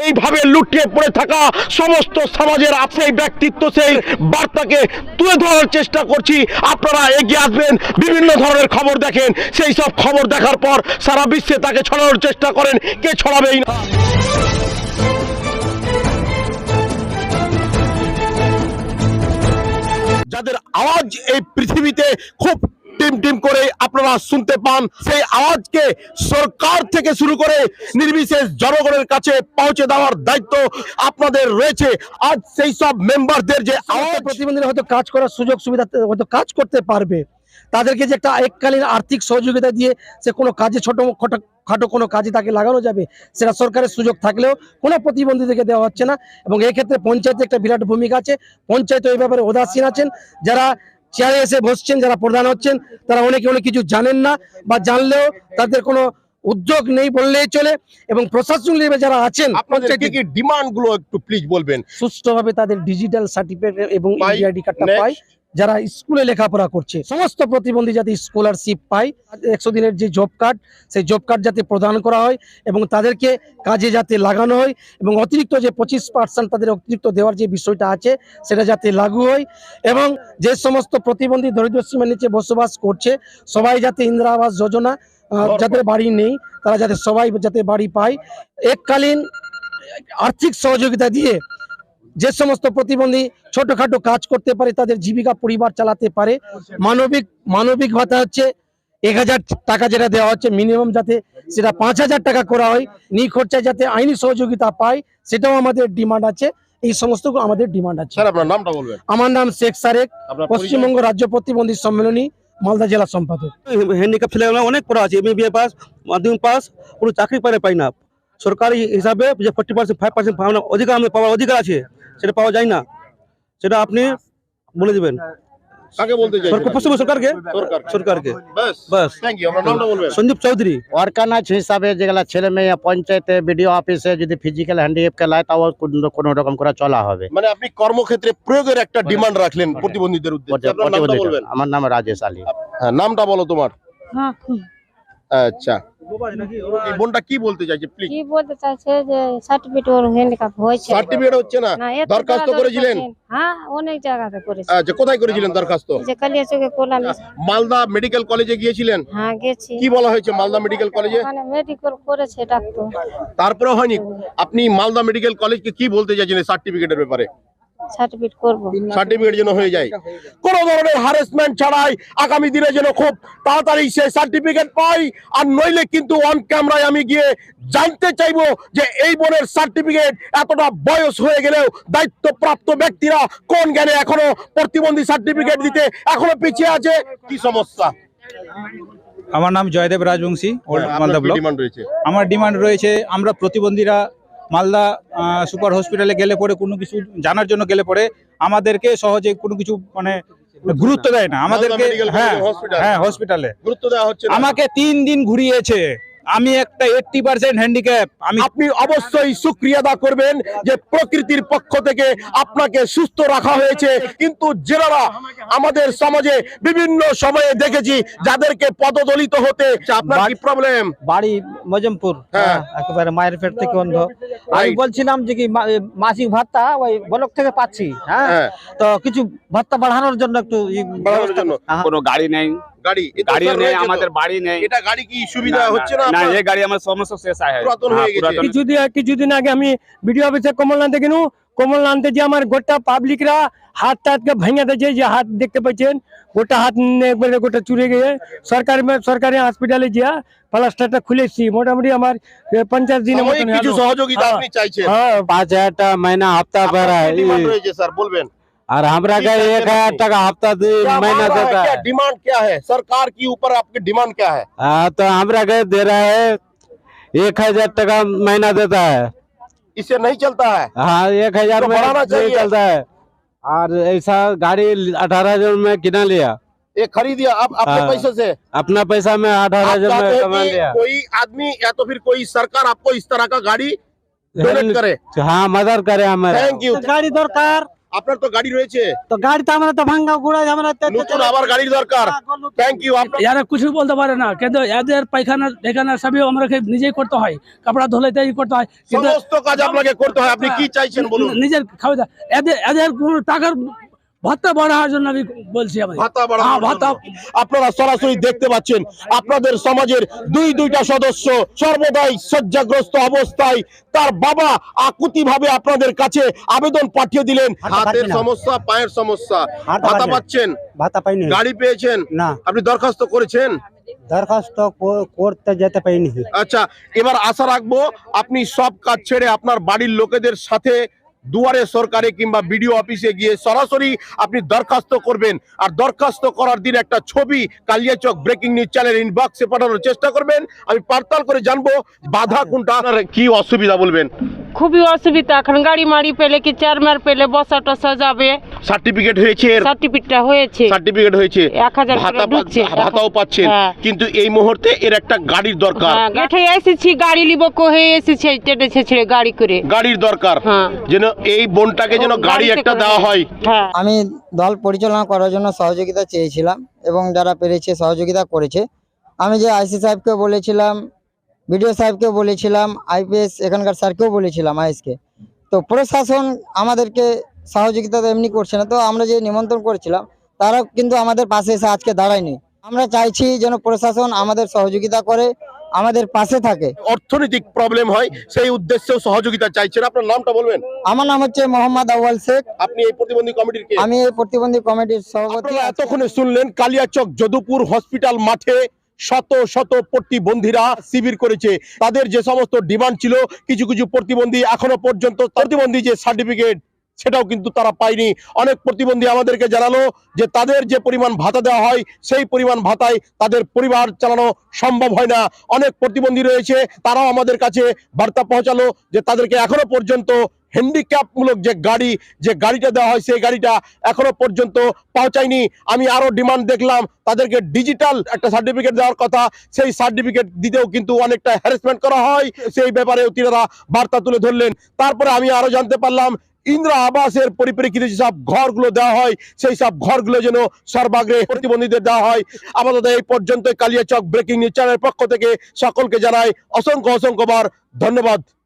এইভাবে লুটিয়ে পড়ে থাকা সমস্ত সমাজের সেই ব্যক্তিত্ব সেই বার্তাকে তুলে ধরার চেষ্টা করছি। আপনারা এগিয়ে আসবেন, বিভিন্ন ধরনের খবর দেখেন, সেই সব খবর দেখার পর সারা বিশ্বে তাকে ছড়ানোর চেষ্টা করেন, কে ছড়াবেই না। যাদের আওয়াজ এই পৃথিবীতে খুব টিম টিম করে আপনারা শুনতে পান, সেই আওয়াজকে সরকার থেকে শুরু করে নির্বিশেষ জনগণের কাছে পৌঁছে দেওয়ার দায়িত্ব আপনাদের রয়েছে। আজ সেই সব মেম্বারদের যে আওয়াজ, প্রতিবন্ধীরা হয়তো কাজ করার সুযোগ সুবিধা হয়তো কাজ করতে পারবে, তাদেরকে যে একটা এককালীন আর্থিক সহযোগিতা দিয়ে সে কোনো কাজে খাটো কোনো কাজে তাকে লাগানো যাবে, সেটা সরকারের সুযোগ থাকলেও কোনো প্রতিবন্ধীদেরকে দেওয়া হচ্ছে না। এবং এই ক্ষেত্রে পঞ্চায়েতের একটা বিরাট ভূমিকা আছে। পঞ্চায়েত এই ব্যাপারে উদাসীন আছেন, যারা চেয়ারে এসে বসছেন, যারা প্রধান হচ্ছেন, তারা অনেক কিছু জানেন না, বা জানলেও তাদের কোনো উদ্যোগ নেই বললেই চলে। এবং প্রশাসন লেভেলে যারা আছেন, আপনাদের কি ডিমান্ড গুলো একটু প্লিজ বলবেন। সুষ্ঠুভাবে তাদের ডিজিটাল সার্টিফিকেট এবং ইউআইডি কার্ডটা পায়, যারা স্কুলে লেখাপড়া করছে সমস্ত প্রতিবন্ধী যাতে স্কলারশিপ পায়, 100 দিনের যে জব কার্ড, সেই জব কার্ড যাতে প্রদান করা হয় এবং তাদেরকে কাজে যাতে লাগানো হয়, এবং অতিরিক্ত যে 25% তাদের অতিরিক্ত দেওয়ার যে বিষয়টা আছে সেটা যাতে লাগু হয়, এবং যে সমস্ত প্রতিবন্ধী দরিদ্র সীমার নিচে বসবাস করছে সবাই যাতে ইন্দিরা আবাস যোজনা, যাদের বাড়ি নেই তারা যাতে সবাই যাতে বাড়ি পায়, এককালীন আর্থিক সহযোগিতা দিয়ে যে সমস্ত প্রতিবন্ধী ছোটখাটো কাজ করতে পারে, তাদের জীবিকা পরিবার চালাতে পারে। মানবিক ভাতা হচ্ছে 1000 টাকা যেটা দেওয়া হচ্ছে, মিনিমাম যাতে সেটা 5000 টাকা করা হয়। নিখরচায় যাতে আইনি সহযোগিতা পায়, সেটাও আমাদের ডিমান্ড আছে। এই সমস্ত আমাদের ডিমান্ড আছে। স্যার আপনার নামটা বলবেন। আমার নাম শেখ সারেক, পশ্চিমবঙ্গ রাজ্য প্রতিবন্ধী সম্মেলনী মালদা জেলা সম্পাদক। হ্যান্ডিক্যাপ ছেলেগুলো অনেক পড়া আছে, এমবিএ পাস, মাধ্যমিক পাস, কোনো চাকরি পাই না। সরকারি হিসাবে যে 40% 5% অধিকার আমাদের পাওয়ার অধিকার আছে, সেটা পাওয়া যায় না। সেটা আপনি বলে দিবেন কাকে বলতে চাইছেন? পশ্চিমবঙ্গ সরকারকে। বাস থ্যাংক ইউ। আপনার নামটা বলবেন। সন্দীপ চৌধুরী। অর্গানাইজ হিসাবে যেগুলা ছেলে মেয়ে পঞ্চায়েতে বিডিও অফিসে যদি ফিজিক্যাল হ্যান্ডিক্যাপ লায়, তাও কোনো রকম করে চলা হবে। মানে আপনি কর্মক্ষেত্রে প্রয়োগের একটা ডিমান্ড রাখলেন প্রতিবন্ধীদের উদ্দেশ্যে। আপনার নামটা বলবেন। আমার নাম রাজেশ আলী। হ্যাঁ, নামটা বলো তোমার। আচ্ছা, এই বোনটা কি বলতে চাইছে প্লিজ? কি বলতে চাইছে যে সার্টিফিকেট হ্যান্ডিক্যাপ হয়েছে, সার্টিফিকেট হচ্ছে না, দরখাস্ত করেছিলেন? হ্যাঁ, অনেক জায়গাতে করেছি। আচ্ছা, কোথায় করেছিলেন দরখাস্ত? যে কালিয়াচকে করলাম। মালদা মেডিকেল কলেজে গিয়েছিলেন? হ্যাঁ, গেছি। কি বলা হয়েছে মালদা মেডিকেল কলেজে? ওখানে মেডিকেল করেছে ডাক্তার, তারপরে হয়নি? আপনি মালদা মেডিকেল কলেজকে কি বলতে চাইছেন সার্টিফিকেটের ব্যাপারে? সার্টিফিকেট করব, সার্টিফিকেট যেন হয়ে যায়, কোন ধরনের হ্যারাসমেন্ট ছাড়াই আগামী দিনে যেন খুব তাড়াতাড়ি সে সার্টিফিকেট পাই। আর নইলে কিন্তু অন ক্যামেরায় আমি গিয়ে জানতে চাইবো যে এই বোনের সার্টিফিকেট এতটা বয়স হয়ে গেলেও দায়িত্বপ্রাপ্ত ব্যক্তিরা কোন জ্ঞানে এখনো প্রতিবন্ধী সার্টিফিকেট দিতে এখনো পিছিয়ে আছে। কি সমস্যা? আমার নাম জয়দেব রাজবংশী, মালদা ব্লক। আমার ডিমান্ড রয়েছে, আমরা প্রতিবন্ধীরা মালদা সুপার হসপিটালে গেলে পরে কোনো কিছু জানার জন্য গেলে পরে আমাদেরকে সহজে কোনো কিছু মানে গুরুত্ব দেয় না আমাদেরকে। হ্যাঁ, হসপিটালে গুরুত্ব দেওয়া হচ্ছে না। আমাকে 3 দিন ঘুরিয়েছে। আমি একটা 80% হ্যান্ডিক্যাপ। আপনি অবশ্যই শুকরিয়া আদা করবেন যে প্রকৃতির পক্ষ থেকে আপনাকে সুস্থ রাখা হয়েছে। কিন্তু যারা আমাদের সমাজে বিভিন্ন সময়ে দেখেছি যাদেরকে পদদলিত হতে, আপনার কি প্রবলেম? বাড়ি মজমপুর, একেবারে মায়ের পেট থেকে অন্ধ। আমি বলছিলাম যে কি মাসিক ভাতা ওই ব্লক থেকে পাচ্ছি, হ্যাঁ, তো কিছু ভাতা বাড়ানোর জন্য একটু বাড়ানোর জন্য কোনো গাড়ি নেই, গাড়িও নেই, আমাদের বাড়ি নেই। এটা গাড়ি কি সুবিধা হচ্ছে না? না, এই গাড়ি আমার সমস্যা শেষ হয়, পুরাতন হয়ে গেছে। কিছুদিন আগে আমি ভিডিও অফিসে কমলনাথে গেলু। কমলনাথে যে আমার গোটা পাবলিকরা হাত টাতকে ভেঙে দিয়েছে, যে হাত দেখতে পাচ্ছেন গোটা হাত একবারে গোটা চুরে গিয়ে সরকারি হসপিটালে গিয়া প্লাস্টারটা খুলেছি। মোটামুটি আমার 50 দিনের মতো কিছু সহযোগিতা আপনি চাইছেন? 5000 টাকা महीना हफ्ता भर है, सर बोलबेन। और हमरा का 1000 टाका हफ्ता महीना देता है। डिमांड क्या है सरकार की ऊपर? आपकी डिमांड क्या है? तो हमरा का दे रहा है 1000 टाका महीना देता है। इससे नहीं चलता है? हाँ, 1000 में नहीं चलता है। और ऐसा गाड़ी 18,000 में किना लिया, ये खरीद दिया आप अपने पैसे से? अपना पैसा में 18,000 में कमा लिया। कोई आदमी या तो फिर कोई सरकार आपको इस तरह का गाड़ी डोनेट करे। हाँ, मदद करे हमारे। Thank you. गाड़ी दरकार আপনার তো গাড়ি রয়েছে, তো গাড়ি তো আমরা তো ভাঙ্গা গুড়া আমরা নতুন আবার গাড়ির দরকার। Thank you. এরা কিছু বলতে পারে না, কিন্তু এদের পায়খানা ঢেকানা সবই আমাকে নিজেই করতে হয়, কাপড়া ধুলে তাই করতে হয়, কিন্তু সমস্ত কাজ আপনাকে করতে হয়, আপনি কি চাইছেন বলুন? নিজের খাওয়া দাওয়া এদের কোনো টাকার ভাতা বাড়ার জন্য আমি বলছি। ভাতা বাড়ানোর হ্যাঁ, ভাতা জন্য। আপনারা সরাসরি দেখতে পাচ্ছেন আপনাদের সমাজের দুইটা সদস্য সর্বদাই শয্যাগ্রস্ত অবস্থায়, তার বাবা আকুতি ভাবে আপনাদের কাছে আবেদন পাঠিয়ে দিলেন। হাতের সমস্যা, পায়ের সমস্যা, ভাতা পাচ্ছেন, ভাতা পাইনি গাড়ি পেয়েছেন, না আপনি দরখাস্ত করেছেন? দরখাস্ত করতে যেতে পাইনি। আচ্ছা, এবার আশা রাখবো আপনি সব কাজ ছেড়ে আপনার বাড়ির লোকেদের সাথে দুয়ারে সরকারে কিংবা বিডিও অফিসে গিয়ে সরাসরি আপনি দরখাস্ত করবেন, আর দরখাস্ত করার দিন একটা ছবি কালিয়াচক ব্রেকিং নিউজ চ্যানেল ইনবক্সে পাঠানোর চেষ্টা করবেন। আমি পার্তাল করে জানবো বাধা কোনটা, আপনার কি অসুবিধা বলবেন। খুবই অসুবিধা, এখন গাড়ি মাড়ি পেলে কি চেয়ারম্যান পেলে বসা টসা যাবে। সার্টিফিকেট হয়েছে, সার্টিফিকেট হয়েছে 1000 ভাতা ঢুকছে, ভাতাও পাচ্ছেন, হ্যাঁ। কিন্তু এই মুহূর্তে এর একটা গাড়ির দরকার। গেঠে এসেছি গাড়ি লিব কোহে এসেছি টেটেছে ছেড়ে গাড়ি করে, গাড়ির দরকার, হ্যাঁ। যেন এই বোনটাকে যেন গাড়ি একটা দেওয়া হয়। হ্যাঁ, আমি দল পরিচালনা করার জন্য সহযোগিতা চেয়েছিলাম এবং যারা পেরেছে সহযোগিতা করেছে। আমি যে আইসি সাহেবকে বলেছিলাম, বিডিও সাহেবকে বলেছিলাম, আইপিএস এখানকার স্যারকেও বলেছিলাম, আইএসকে। তো প্রশাসন আমাদেরকে সহযোগিতা তো এমনি করছে না, তো আমরা যে নিমন্ত্রণ করেছিলাম তারা কিন্তু আমাদের পাশে এসে আজকে দাঁড়ায়নি। আমরা চাইছি যেন প্রশাসন আমাদের সহযোগিতা করে, আমাদের পাশে থাকে। অর্থনৈতিক প্রবলেম হয়, সেই উদ্দেশ্যেও সহযোগিতা চাইছেন। আপনার নামটা বলবেন? আমার নাম হচ্ছে মোহাম্মদ আউয়াল শেখ, আপনি এই প্রতিবন্ধী কমিটির কে? আমি এই প্রতিবন্ধী কমিটির সভাপতি। আপনারা এতক্ষণে শুনলেন কালিয়াচক যদুপুর হসপিটাল মাঠে শত শত প্রতিবন্ধীরা শিবির করেছে। তাদের যে সমস্ত ডিমান্ড ছিল, কিছু কিছু প্রতিবন্ধী এখনো পর্যন্ত প্রতিবন্ধী যে সার্টিফিকেট সেটাও কিন্তু তারা পায়নি। অনেক প্রতিবন্ধী আমাদেরকে জানালো যে তাদের যে পরিমাণ ভাতা দেওয়া হয় সেই পরিমাণ ভাতায় তাদের পরিবার চালানো সম্ভব হয় না। অনেক প্রতিবন্ধী রয়েছে, তারাও আমাদের কাছে বার্তা পৌঁছালো যে তাদেরকে এখনো পর্যন্ত হ্যান্ডিক্যাপমূলক যে গাড়িটা দেওয়া হয় সেই গাড়িটা এখনো পর্যন্ত পৌঁছায়নি। আমি আরো ডিমান্ড দেখলাম, তাদেরকে ডিজিটাল একটা সার্টিফিকেট দেওয়ার কথা, সেই সার্টিফিকেট দিতেও কিন্তু অনেকটা হ্যারাসমেন্ট করা হয়। সেই ব্যাপারে তিনারা বার্তা তুলে ধরলেন। তারপরে আমি আরো জানতে পারলাম ইন্দিরা আবাসের পরিপ্রেক্ষিতে যেসব ঘরগুলো দেওয়া হয় সেই সব ঘরগুলো যেন সর্বাগ্রে প্রতিবন্ধীদের দেওয়া হয়। আপাতত এই পর্যন্ত কালিয়াচক ব্রেকিং নিউজ চ্যানেলের পক্ষ থেকে সকলকে জানাই অসংখ্য অসংখ্যবার ধন্যবাদ।